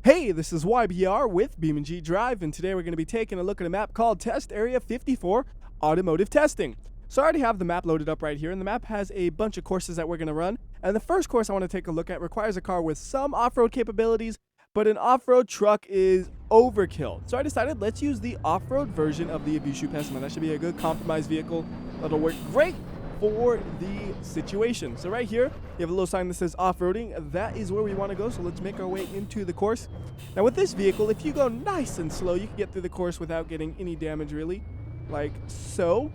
Hey, this is WhyBeAre with BeamNG.drive, and today we're going to be taking a look at a map called Test Area 54 Automotive Testing. So I already have the map loaded up right here, and the map has a bunch of courses that we're going to run. And the first course I want to take a look at requires a car with some off-road capabilities, but an off-road truck is overkill. So I decided let's use the off-road version of the BeamNG.drive. That should be a good compromise vehicle that'll work great for the situation. So right here, you have a little sign that says off-roading. That is where we want to go, so let's make our way into the course. Now with this vehicle, if you go nice and slow, you can get through the course without getting any damage really, like so.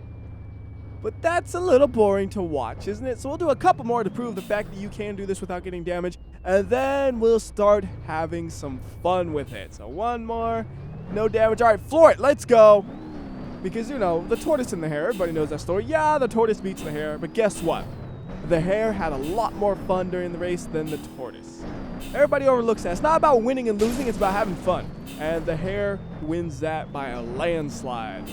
But that's a little boring to watch, isn't it? So we'll do a couple more to prove the fact that you can do this without getting damage, and then we'll start having some fun with it. So one more, no damage. All right, floor it, let's go. Because, you know, the tortoise and the hare, everybody knows that story. Yeah, the tortoise beats the hare, but guess what? The hare had a lot more fun during the race than the tortoise. Everybody overlooks that. It's not about winning and losing, it's about having fun. And the hare wins that by a landslide.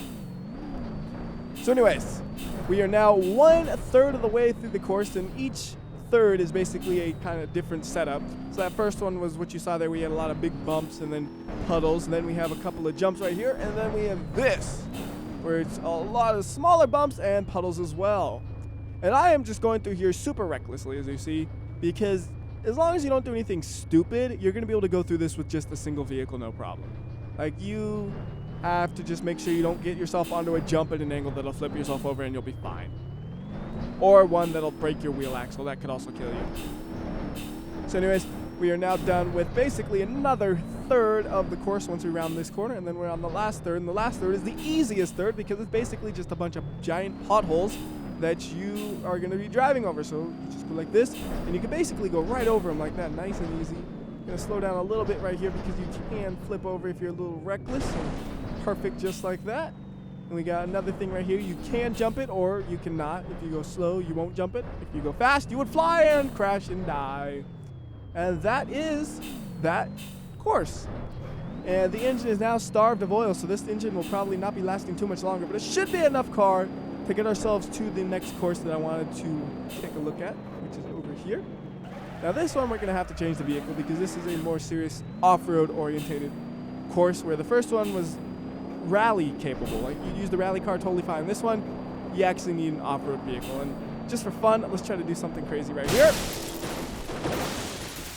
So anyways, we are now 1/3 of the way through the course, and each third is basically a kind of different setup. So that first one was what you saw there. We had a lot of big bumps and then puddles, and then we have a couple of jumps right here, and then we have this, where it's a lot of smaller bumps and puddles as well. And I am just going through here super recklessly, as you see, because as long as you don't do anything stupid, you're going to be able to go through this with just a single vehicle, no problem. Like, you have to just make sure you don't get yourself onto a jump at an angle that'll flip yourself over and you'll be fine. Or one that'll break your wheel axle. That could also kill you. So anyways, we are now done with basically another third of the course once we round this corner, and then we're on the last third, and the last third is the easiest third because it's basically just a bunch of giant potholes that you are going to be driving over. So you just go like this, and you can basically go right over them like that, nice and easy. I'm going to slow down a little bit right here because you can flip over if you're a little reckless, and perfect just like that. And we got another thing right here. You can jump it or you cannot. If you go slow, you won't jump it. If you go fast, you would fly and crash and die. And that is that course. And the engine is now starved of oil, so this engine will probably not be lasting too much longer, but it should be enough car to get ourselves to the next course that I wanted to take a look at, which is over here. Now this one we're going to have to change the vehicle because this is a more serious off-road orientated course, where the first one was rally capable. Like, you use the rally car totally fine. This one, you actually need an off-road vehicle. And just for fun, let's try to do something crazy right here.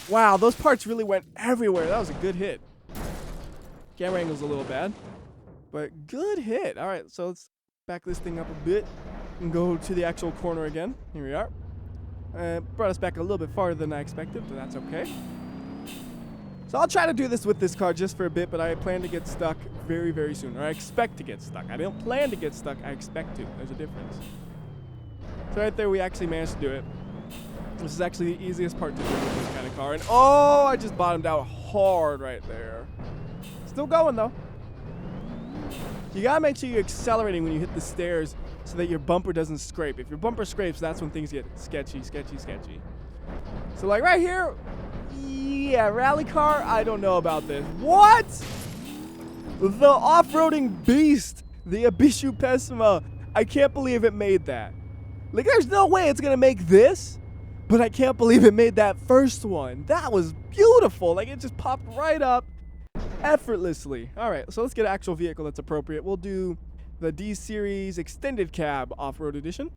Wow, those parts really went everywhere. That was a good hit. Camera angle's a little bad, but good hit. All right, so let's back this thing up a bit and go to the actual corner again. Here we are. Brought us back a little bit farther than I expected, but that's okay. So I'll try to do this with this car just for a bit, but I plan to get stuck very, very soon. Or I expect to get stuck. I don't plan to get stuck. I expect to. There's a difference. So right there, we actually managed to do it. This is actually the easiest part to do with this kind of car. And oh, I just bottomed out hard right there. Still going though. You gotta make sure you're accelerating when you hit the stairs so that your bumper doesn't scrape. If your bumper scrapes, that's when things get sketchy, sketchy, sketchy. So like right here, yeah, rally car, I don't know about this. What? The off-roading beast, the BeamNG.drive. I can't believe it made that. Like, there's no way it's gonna make this. But I can't believe it made that first one. That was beautiful. Like, it just popped right up effortlessly. All right, so let's get an actual vehicle that's appropriate. We'll do the D-Series Extended Cab Off-Road Edition.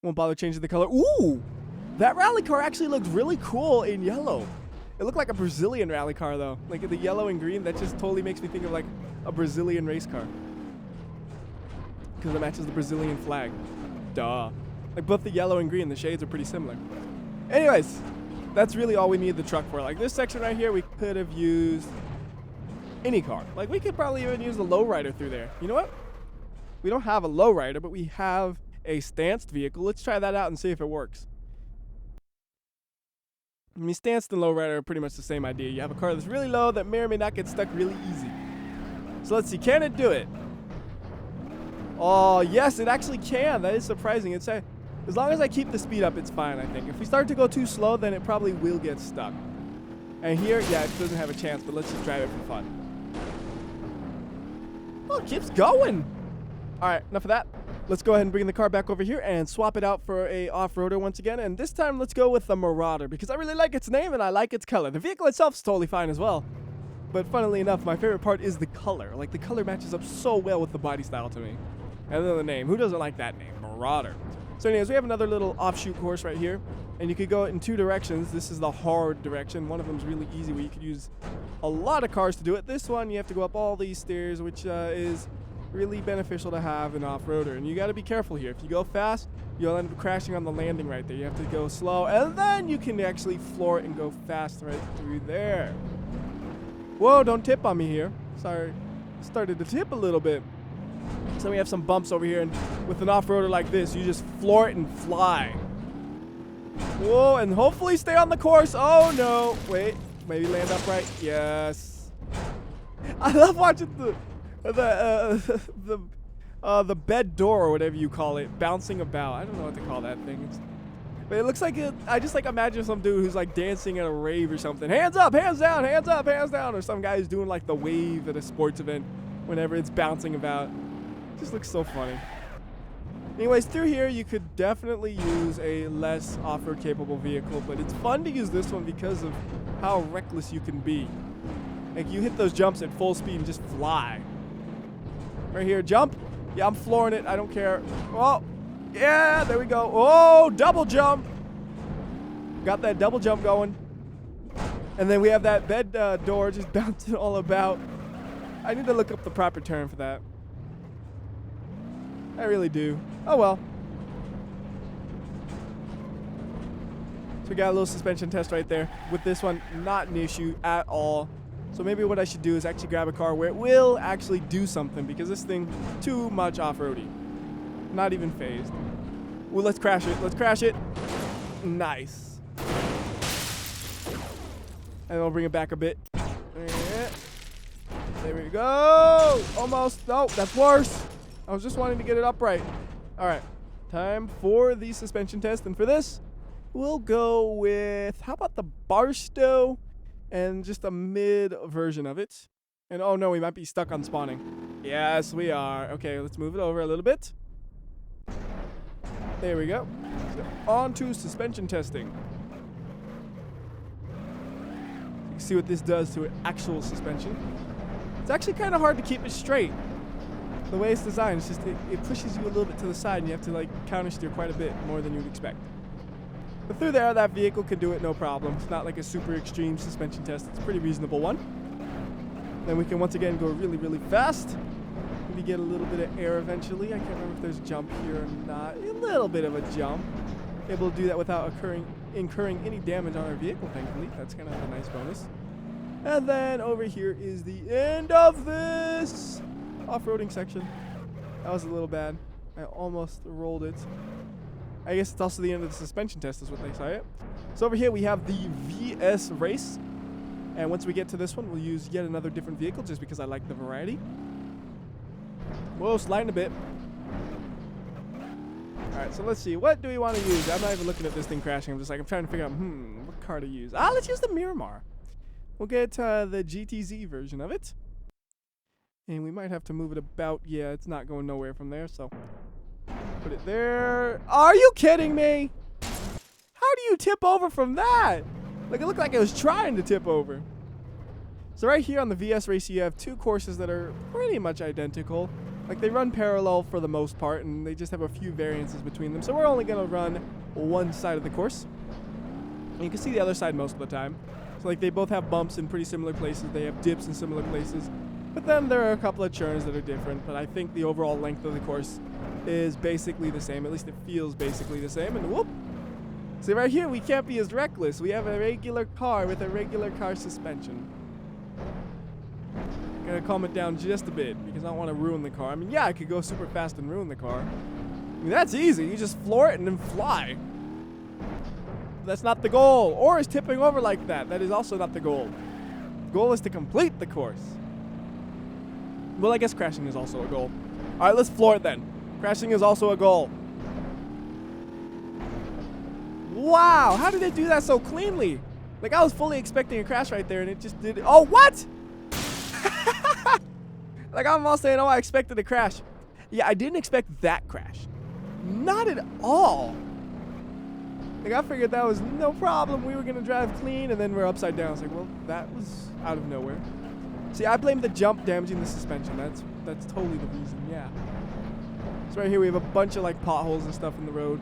Won't bother changing the color. Ooh, that rally car actually looks really cool in yellow. It looked like a Brazilian rally car, though. Like, the yellow and green, that just totally makes me think of, like, a Brazilian race car. Because it matches the Brazilian flag. Duh. Like, both the yellow and green, the shades are pretty similar. Anyways, that's really all we need the truck for. Like, this section right here, we could have used any car. Like, we could probably even use the lowrider through there. You know what? We don't have a lowrider, but we have a stanced vehicle. Let's try that out and see if it works. I mean, stanced and lowrider are pretty much the same idea. You have a car that's really low that may or may not get stuck really easy. So let's see, can it do it? Oh, yes, it actually can. That is surprising. It's as long as I keep the speed up, it's fine, I think. If we start to go too slow, then it probably will get stuck. And here, yeah, it doesn't have a chance, but let's just drive it for fun. Oh, it keeps going. All right, enough of that. Let's go ahead and bring the car back over here and swap it out for a off-roader once again. And this time, let's go with the Marauder because I really like its name and I like its color. The vehicle itself is totally fine as well. But funnily enough, my favorite part is the color. Like, the color matches up so well with the body style to me. And then the name. Who doesn't like that name? Marauder. So anyways, we have another little offshoot course right here. And you could go in 2 directions. This is the hard direction. One of them is really easy where you could use a lot of cars to do it. This one, you have to go up all these stairs, which is really beneficial to have an off-roader. And you got to be careful here. If you go fast, you'll end up crashing on the landing right there. You have to go slow, and then you can actually floor it and go fast right through there. Whoa, don't tip on me here. Sorry, started to tip a little bit. So we have some bumps over here, and with an off-roader like this, you just floor it and fly. Whoa, and hopefully stay on the course. Oh no, wait, maybe land upright. Yes. I love watching the bed door or whatever you call it bouncing about. I don't know what to call that thing. But it looks like I just like imagine some dude who's like dancing at a rave or something. Hands up, hands down, hands up, hands down. Or some guy who's doing like the wave at a sports event whenever it's bouncing about. It just looks so funny. Anyways, through here you could definitely use a less off-road capable vehicle, but it's fun to use this one because of how reckless you can be. Like, you hit those jumps at full speed and just fly. Right here, jump. Yeah, I'm flooring it. I don't care. Oh, yeah, there we go. Oh, double jump. Got that double jump going. And then we have that bed door just bouncing all about. I need to look up the proper term for that. I really do. Oh, well. So we got a little suspension test right there. With this one, not an issue at all. So maybe what I should do is actually grab a car where it will actually do something, because this thing, too much off-roady. Not even phased. Well, let's crash it. Let's crash it. Nice. And we'll bring it back a bit. There we go. Almost. No, that's worse. I was just wanting to get it upright. All right. Time for the suspension test. And for this, we'll go with, how about the Barstow? And just a mid version of it. And oh no, we might be stuck on spawning. Yes, we are. Okay, let's move it over a little bit. There we go. So on to suspension testing. You can see what this does to actual suspension. It's actually kind of hard to keep it straight. The way it's designed, it's just it pushes you a little bit to the side, and you have to like counter steer quite a bit more than you'd expect. But through there, that vehicle can do it no problem. It's not like a super extreme suspension test. It's a pretty reasonable one. Then we can once again go really, really fast. Maybe get a little bit of air eventually. I can't remember if there's a jump here or not. A little bit of a jump. Able to do that without incurring any damage on our vehicle, thankfully. That's kind of a nice bonus. And then over here is the end of this off-roading section. That was a little bad. I almost rolled it. I guess it's also the end of the suspension test is what they say it. So over here we have the VS race. And once we get to this one, we'll use yet another different vehicle just because I like the variety. Whoa, sliding a bit. Alright, so let's see. What do we want to use? I'm not even looking at this thing crashing. I'm trying to figure out, what car to use. Let's use the Miramar. We'll get the GTZ version of it. And we might have to move it about. Yeah, it's not going nowhere from there, so put it there. Are you kidding me? How do you tip over from that? Like, it looked like it was trying to tip over. So right here on the VS race, you have 2 courses that are pretty much identical. Like, they run parallel for the most part, and they just have a few variances between them. So we're only going to run one side of the course. And you can see the other side most of the time. So, like, they both have bumps in pretty similar places. They have dips in similar places. But then there are a couple of churns that are different. But I think the overall length of the course is basically the same. At least it feels basically the same. And whoop! See, right here, we can't be as reckless. We have a regular car with a regular car suspension. Gotta calm it down just a bit because I don't want to ruin the car. I mean, yeah, I could go super fast and ruin the car. I mean, that's easy. You just floor it and then fly. But that's not the goal. Or is tipping over like that. That is also not the goal. The goal is to complete the course. Well, I guess crashing is also a goal. All right, let's floor it then. Crashing is also a goal. Wow, how did it do that so cleanly? Like, I was fully expecting a crash right there, and it just did it. Oh, what? Like, I'm all saying, oh, I expected a crash. Yeah, I didn't expect that crash. Not at all. Like, I figured that was no problem. We were going to drive clean, and then we're upside down. I was like, well, that was out of nowhere. See, I blame the jump damaging the suspension. That's totally the reason, yeah. So right here we have a bunch of, like, potholes and stuff in the road.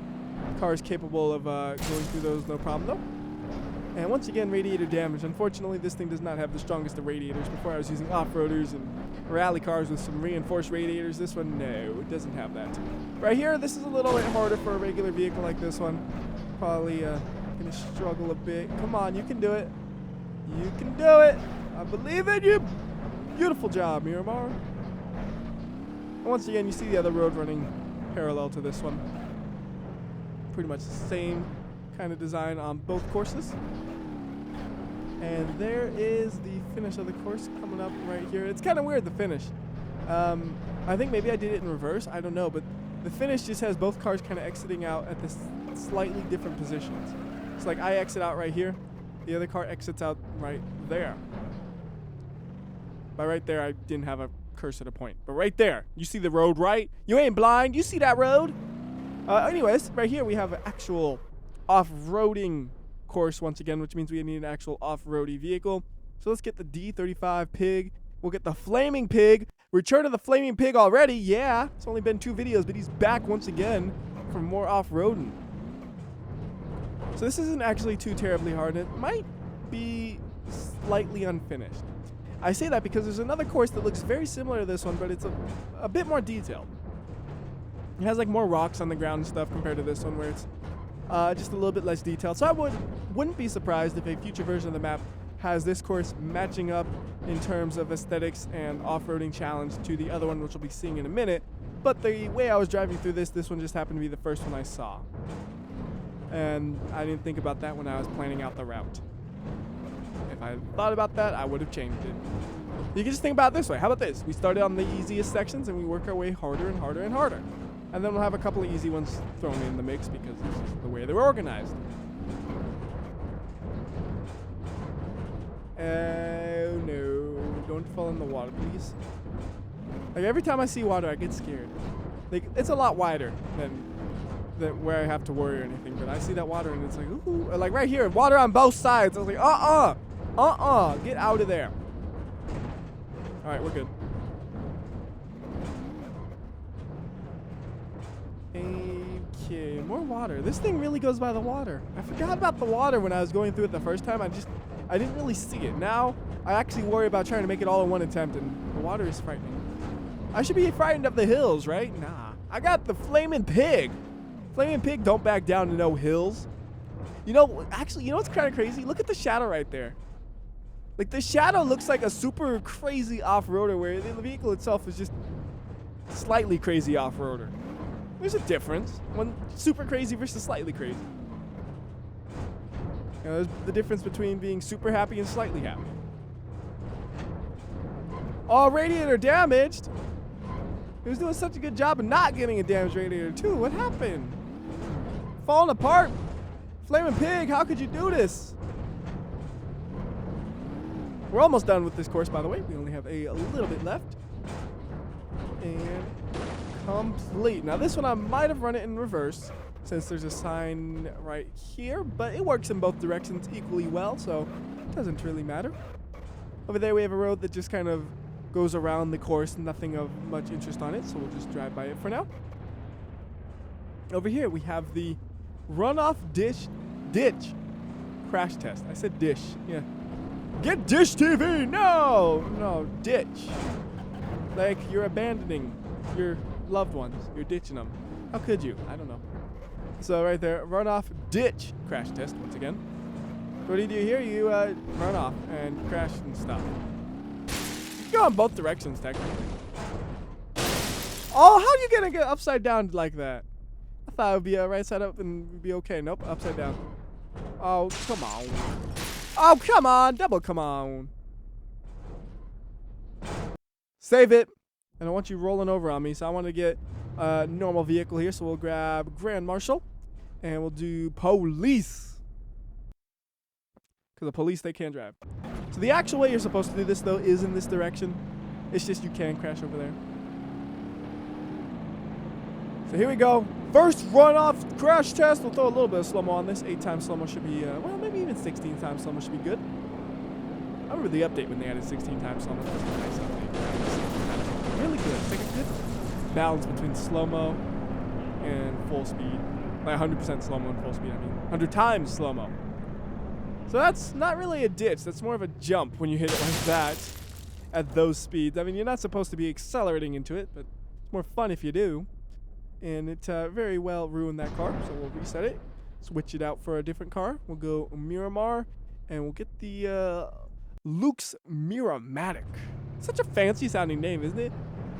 The car is capable of going through those, no problem, though. And once again, radiator damage. Unfortunately, this thing does not have the strongest of radiators. Before I was using off-roaders and rally cars with some reinforced radiators. This one, no, it doesn't have that. Right here, this is a little bit harder for a regular vehicle like this one. Probably gonna struggle a bit. Come on, you can do it. You can do it. I believe in you. Beautiful job, Miramar. And once again, you see the other road running parallel to this one. Pretty much the same kind of design on both courses. And there is the finish of the course coming up right here. It's kind of weird, the finish. I think maybe I did it in reverse. I don't know, but the finish just has both cars kind of exiting out at this slightly different positions. It's like I exit out right here. The other car exits out right there. By right there, I didn't have a cursor at a point. But right there, you see the road, right? You ain't blind. You see that road? Anyways, right here we have an actual off-roading course once again, which means we need an actual off-roady vehicle. So let's get the D35 Pig. We'll get the Flaming Pig. Return of the Flaming Pig already. Yeah, it's only been 2 videos, but he's back once again for more off-roading. So this isn't actually too terribly hard. It might be slightly unfinished. I say that because there's another course that looks very similar to this one, but it's a bit more detailed. It has like more rocks on the ground and stuff compared to this one, where it's just a little bit less detailed. So I wouldn't be surprised if a future version of the map has this course matching up in terms of aesthetics and off-roading challenge to the other one, which we'll be seeing in a minute. But the way I was driving through this one just happened to be the first one I saw. And I didn't think about that when I was planning out the route. If I thought about that, I would have changed it. You can just think about it this way. How about this? We started on the easiest sections and we work our way harder and harder and harder. And then we'll have a couple of easy ones thrown in the mix because this is the way they're organized. Oh no, don't fall in the water, please. Like every time I see water, I get scared. Like it's a lot wider than where I have to worry or anything, but I see that water and it's like, ooh, like right here, water on both sides. I was like, get out of there. All right, we're good. Okay, more water. This thing really goes by the water. I forgot about the water when I was going through it the first time. I didn't really see it. Now, I actually worry about trying to make it all in one attempt, and the water is frightening. I should be frightened of the hills, right? Nah. I got the Flaming Pig. Flaming Pig don't back down to no hills. You know, actually, you know what's kind of crazy? Look at the shadow right there. Like, the shadow looks like a super crazy off-roader, where the vehicle itself is just slightly crazy off-roader. There's a difference. One super crazy versus slightly crazy. You know, there's the difference between being super happy and slightly happy. Oh, radiator damaged. He was doing such a good job of not getting a damaged radiator too. What happened? Falling apart? Flaming Pig, how could you do this? We're almost done with this course, by the way. We only have a little bit left. And complete. Now this one I might have run it in reverse since there's a sign right here, but it works in both directions equally well, so it doesn't really matter. Over there we have a road that just kind of goes around the course, nothing of much interest on it, so we'll just drive by it for now. Over here we have the Runoff ditch crash test. I said dish, yeah. Get Dish TV! No, ditch. Like you're abandoning your loved ones. You're ditching them. How could you? I don't know. So right there, Runoff ditch crash test once again. So what do you do here? You run off and crash and stop. You go in both directions technically. Oh, how are you gonna get upside down like that? I thought it would be right side up and we'd be okay. Nope, upside down. Oh, come on. Oh, come on. Double come on. Save it. And I want you rolling over on me, so I want to get a normal vehicle here. So we'll grab Grand Marshal, and we'll do Police. Because the police, they can't drive. So the actual way you're supposed to do this, though, is in this direction. It's just you can crash over there. So here we go. First runoff crash test. We'll throw a little bit of slow-mo on this. 8 times slow-mo should be, well, maybe even 16 times slow-mo should be good. I remember the update when they added 16 times slow-mo. That was a nice update. Really good. It's like a good balance between slow-mo and full speed. Like 100% slow-mo and full speed, I mean. 100 times slow-mo. So that's not really a ditch. That's more of a jump when you hit it like that at those speeds. I mean, you're not supposed to be accelerating into it, but it's more fun if you do. And it very well ruined that car, so we'll reset it. Switch it out for a different car. We'll go Miramar, and we'll get the Luke's Miramatic. Such a fancy sounding name, isn't it?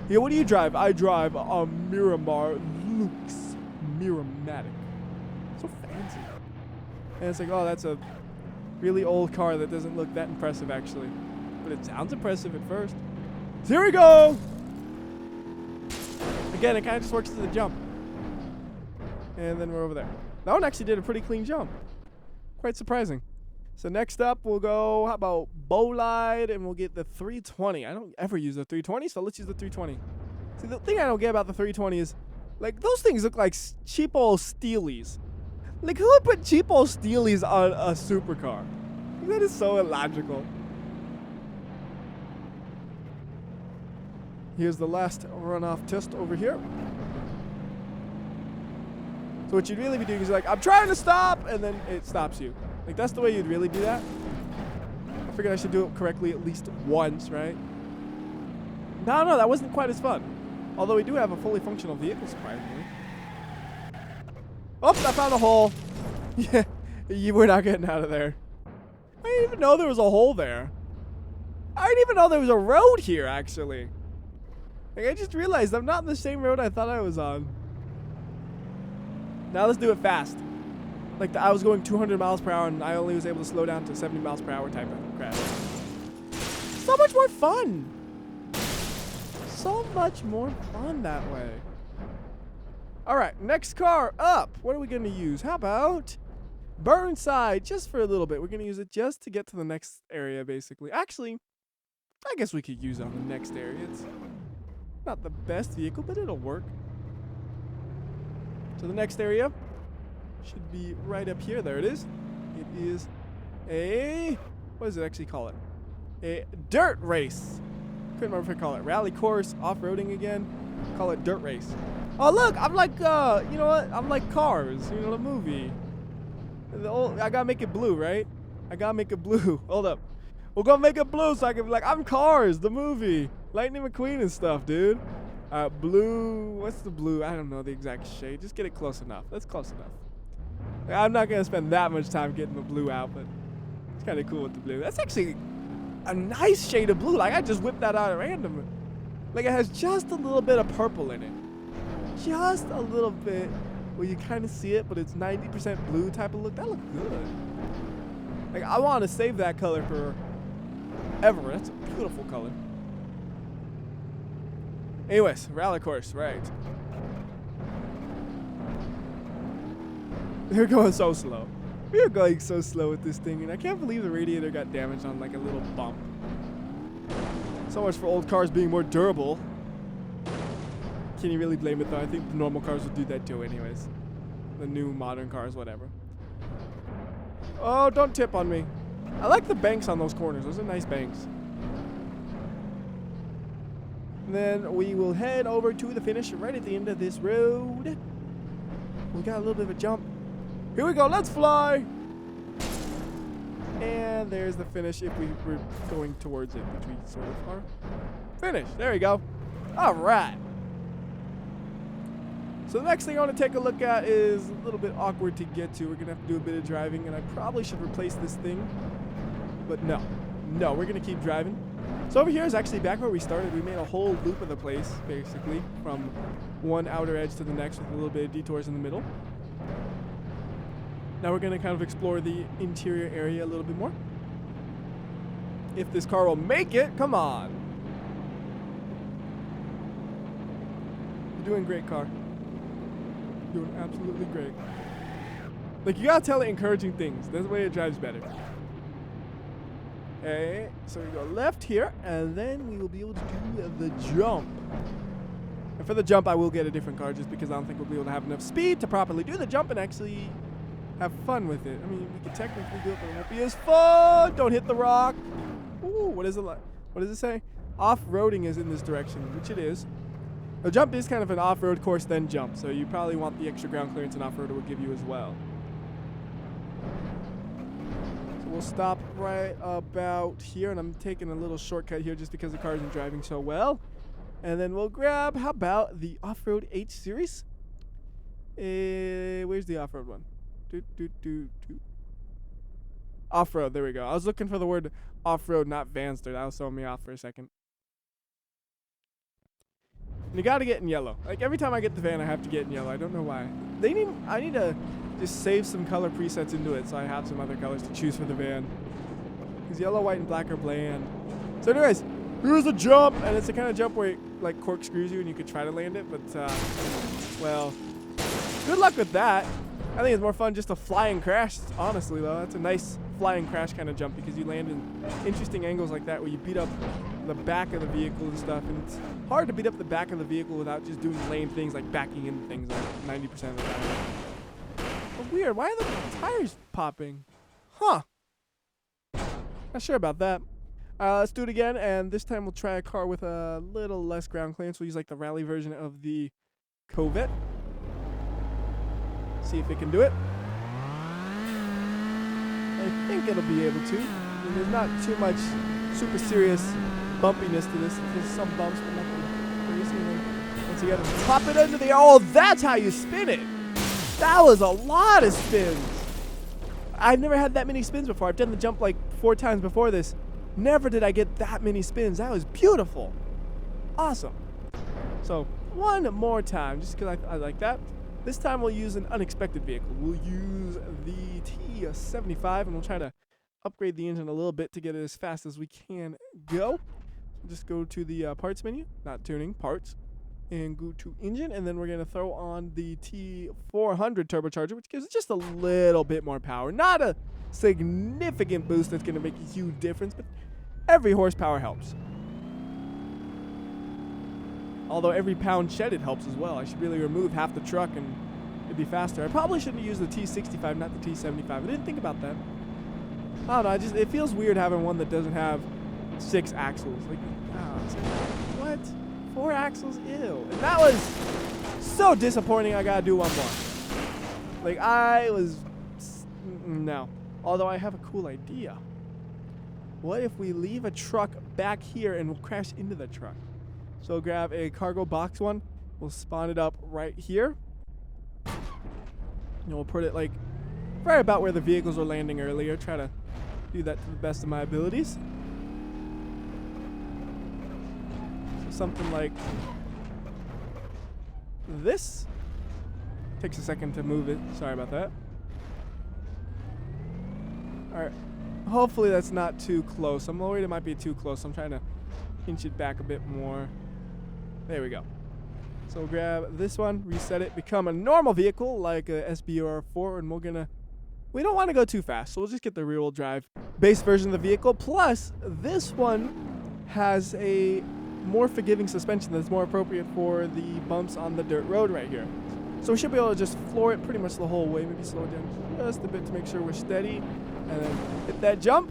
Yeah, what do you drive? I drive a Miramar Luke's Miramatic. So fancy. And it's like, oh, that's a really old car that doesn't look that impressive, actually. But it sounds impressive at first. So here we go! Again, it kind of just works as a jump. And then we're over there. That one actually did a pretty clean jump. Quite surprising. So next up, we'll go, how about Bolide, and we'll get the 320. I don't ever use the 320, so let's use the 320. See, the thing I don't get about the 320 is, like, those things look like cheap old Steelies. Like, who would put cheap old Steelies on a supercar? That is so illogical. Here's the last runoff test over here. So what you'd really be doing is like, I'm trying to stop, and then it stops you. Like, that's the way you'd really do that. I figured I should do it correctly at least once, right? No, that wasn't quite as fun. Although we do have a fully functional vehicle, surprisingly. Oh, I found a hole. Yeah, you were not getting out of there. I didn't even know there was a hole there. I didn't even know there was a road here, actually. Like, I just realized I'm not on the same road I thought I was on. Now let's do it fast. Like, I was going 200 miles per hour and I only was able to slow down to 70 miles per hour type of crash. So much more fun. So much more fun that way. All right, next car up. What are we going to use? How about Burnside, just for a little bit. We're going to use it just to get to the next area, basically. Actually, I guess we could use it on the next area. It's not the best vehicle, but it'll work. So the next area should be right up here. There it is. It is a, what does it actually call it? A dirt race. Couldn't remember if I call it rally course, off-roading again. Call it dirt race. Oh, look, I'm like, you know what? I'm like Cars, you know, the movie. I gotta make it blue, right? I gotta make it blue. Hold up. We're gonna make it blue so I can be like, I'm Cars, the movie. Lightning McQueen and stuff, dude. Blue, what's the blue? I don't know the exact shade. Just get it close enough. That's close enough. I'm not gonna spend that much time getting the blue out, but it's kind of cool with the blue. That's actually a nice shade of blue. Like, I just whipped that out at random. Like, it has just a little bit of purple in it. Just a little bit where you kind of see it, but it's 90% blue type of look. That looks good. Like, I want to save that color for ever. That's a beautiful color. Anyways, rally course, right. They're going so slow. We are going so slow with this thing, and I can't believe the radiator got damaged on like a little bump. So much for old cars being more durable. Can you really blame it though? I think the normal cars would do that too anyways. The new modern cars, whatever. Oh, don't tip on me. I like the banks on those corners. Those are nice banks. And then we will head over to the finish right at the end of this road. We got a little bit of a jump. Here we go. Let's fly. And there's the finish if we were going towards it, which we sort of are. Finish. There we go. All right. So the next thing I want to take a look at is a little bit awkward to get to. We're going to have to do a bit of driving, and I probably should replace this thing. But no. No, we're going to keep driving. So over here is actually back where we started. We made a whole loop of the place, basically, from one outer edge to the next with a little bit of detours in the middle. Now we're going to kind of explore the interior area a little bit more. If this car will make it, come on. You're doing great, car. You're doing absolutely great. Like, you gotta tell it encouraging things. That's the way it drives better. Okay, so we go left here, and then we will be able to do the jump. And for the jump, I will get a different car just because I don't think we'll be able to have enough speed to properly do the jump and actually have fun with it. I mean, we could technically do it, but it won't be as fun. Don't hit the rock. Ooh, what is it like? What does it say? Off-roading is in this direction, which it is. The jump is kind of an off-road course, then jump, so you probably want the extra ground clearance an off-roader will give you as well. So we'll stop right about here, and I'm taking a little shortcut here just because the car isn't driving so well. And then we'll grab, how about the off-road H series? Where's the off-road one? Off-road, there we go. I was looking for the word off-road, not Vanster. That was throwing me off for a second. And you gotta get in yellow. Like every time I get the van, I have to get in yellow. I don't know why. I need to just save some color presets into it so I have some other colors to choose for the van. Because yellow, white, and black are bland. So anyways, here's a jump, and it's the kind of jump where it like corkscrews you and you could try to land it, but well, good luck with that. I think it's more fun just to fly and crash, honestly, though. That's a nice fly and crash kind of jump because you land in interesting angles like that where you beat up the back of the vehicle and stuff. And it's hard to beat up the back of the vehicle without just doing lame things like backing into things like 90% of the time. But weird. Why are the tires popping? Huh. Not sure about that. Let's do it again. And this time we'll try a car with a little less ground clearance. We'll use like the rally version of the Corvette. See if it can do it. I think it'll be able to. I mean, there's not too much super serious bumpiness to this. There's some bumps, but nothing crazy. And then once you get to pop it into the air, oh, that's how you spin it. That was a lot of spins. I've never had that many spins before. I've done the jump like 4 times before this. Never did I get that many spins. That was beautiful. Awesome. So one more time, just because I like that. This time we'll use an unexpected vehicle. We'll use the T75, and we'll try to upgrade the engine a little bit to get it as fast as we can go. Just go to the parts menu, not tuning, parts, and go to engine, and then we're going to throw on the T400 turbocharger, which gives it just a little bit more power. Not a significant boost that's going to make a huge difference, but every horsepower helps. Although every pound shedded helps as well. I should really remove half the truck and it'd be faster. I probably shouldn't use the T65, not the T75. I didn't think about that. I don't know. It feels weird having one that doesn't have 6 axles. Like, what? 4 axles? Ew. And that was so disappointing. I gotta do one more. Like, no. Although I have a cool idea. What if we leave a truck back here and we'll crash into the truck? So grab a cargo box one. We'll spawn it up right here. And we'll put it like right about where the vehicles were landing earlier. Try to do that to the best of my abilities. So something like this. Takes a second to move it. Sorry about that. Alright. Hopefully that's not too close. I'm worried it might be too close. I'm trying to inch it back a bit more. There we go. So we'll grab this one, reset it, become a normal vehicle like a SBR4, and we don't want to go too fast, so we'll just get the rear-wheel drive base version of the vehicle. Plus, this one has a more forgiving suspension that's more appropriate for the bumps on the dirt road right here. So we should be able to just floor it pretty much the whole way, maybe slow it down just a bit to make sure we're steady, and then hit that jump,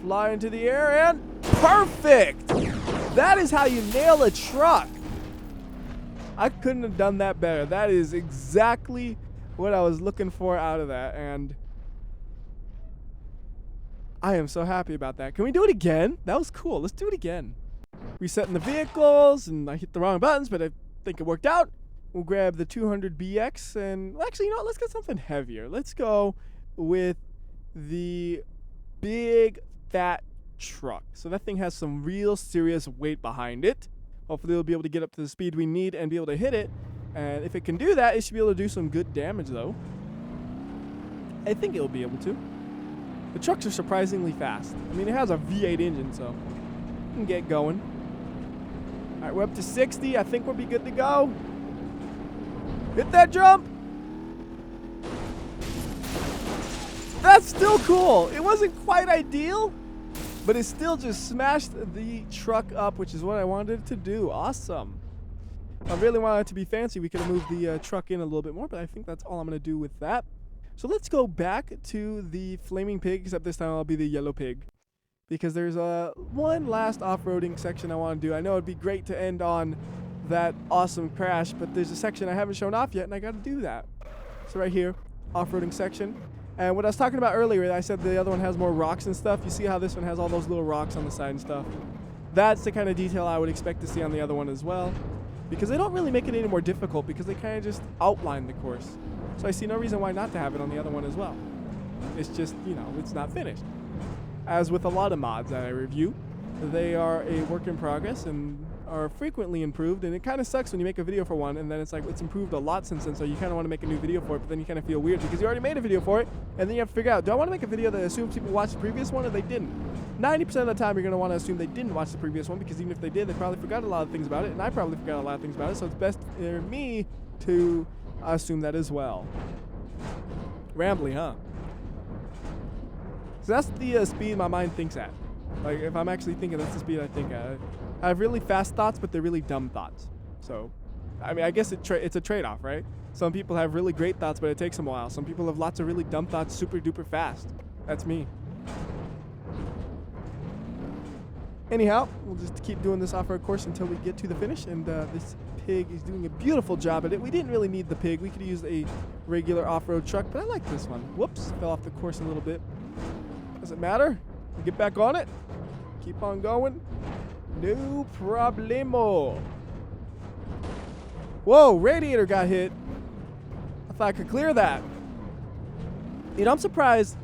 fly into the air, and perfect! That is how you nail a truck. I couldn't have done that better. That is exactly what I was looking for out of that, and I am so happy about that. Can we do it again? That was cool. Let's do it again. Resetting the vehicles, and I hit the wrong buttons, but I think it worked out. We'll grab the 200BX, and actually, you know what? Let's get something heavier. Let's go with the big fat truck. So that thing has some real serious weight behind it. Hopefully it'll be able to get up to the speed we need and be able to hit it. And if it can do that, it should be able to do some good damage, though. I think it'll be able to. The trucks are surprisingly fast. I mean, it has a V8 engine, so we can get going. All right, we're up to 60. I think we'll be good to go. Hit that jump. That's still cool. It wasn't quite ideal, but it still just smashed the truck up, which is what I wanted it to do. Awesome. If I really wanted it to be fancy, we could have moved the truck in a little bit more, but I think that's all I'm going to do with that. So let's go back to the flaming pig, except this time I'll be the yellow pig. Because there's one last off-roading section I want to do. I know it'd be great to end on that awesome crash, but there's a section I haven't shown off yet, and I got to do that. So right here, off-roading section. And what I was talking about earlier, I said the other one has more rocks and stuff. You see how this one has all those little rocks on the side and stuff. That's the kind of detail I would expect to see on the other one as well. Because they don't really make it any more difficult, because they kind of just outline the course. So I see no reason why not to have it on the other one as well. It's just, you know, it's not finished. As with a lot of mods that I review, they are a work in progress and are frequently improved, and it kind of sucks when you make a video for one and then it's like it's improved a lot since then, so you kind of want to make a new video for it, but then you kind of feel weird because you already made a video for it, and then you have to figure out, do I want to make a video that assumes people watched the previous one or they didn't? 90% of the time you're going to want to assume they didn't watch the previous one, because even if they did, they probably forgot a lot of things about it, and I probably forgot a lot of things about it, so it's best for me to assume that as well. Rambly, huh? So that's the speed my mind thinks at. Like, if I'm actually thinking, that's the speed I think at. I have really fast thoughts, but they're really dumb thoughts. So, I mean, I guess it's a trade-off, right? Some people have really great thoughts, but it takes them a while. Some people have lots of really dumb thoughts super duper fast. That's me. Anyhow, we'll just keep doing this off-road course until we get to the finish, and this pig is doing a beautiful job at it. We didn't really need the pig. We could use a regular off-road truck, but I like this one. Whoops, fell off the course a little bit. Doesn't matter. We get back on it. Keep on going. No problemo. Whoa, radiator got hit. I thought I could clear that. You know, I'm surprised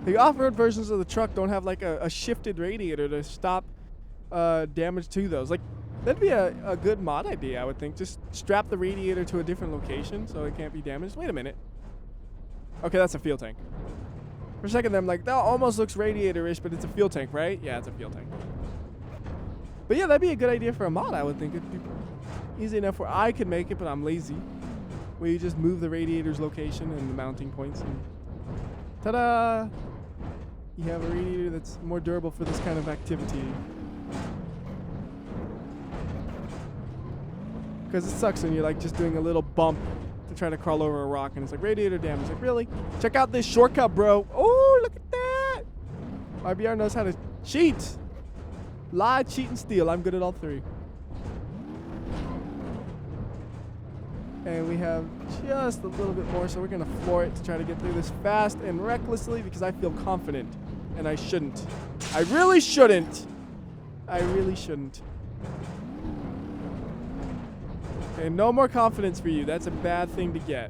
the off-road versions of the truck don't have like a shifted radiator to stop damage to those. Like, that'd be a good mod idea, I would think. Just strap the radiator to a different location so it can't be damaged. Wait a minute. Okay, that's a fuel tank. For a second, I'm like, that almost looks radiator-ish, but it's a fuel tank, right? Yeah, it's a fuel tank. But yeah, that'd be a good idea for a mod, I would think. It'd be easy enough where I could make it, but I'm lazy. Where you just move the radiator's location and the mounting points, and ta-da! You have a radiator that's more durable for this kind of activity. Because it sucks when you're like just doing a little bump to try to crawl over a rock, and it's like radiator damage. Like, really? Check out this shortcut, bro. Oh, look at that! WhyBeAre knows how to cheat. Lie, cheat, and steal. I'm good at all three. And we have just a little bit more, so we're going to floor it to try to get through this fast and recklessly, because I feel confident. And I shouldn't. I really shouldn't. I really shouldn't. Okay, no more confidence for you. That's a bad thing to get.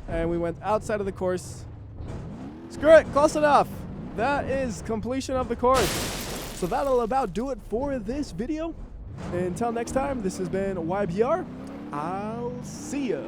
And we went outside of the course. Screw it, close enough. That is completion of the course. So that'll about do it for this video. Until next time, this has been WhyBeAre. I'll see ya.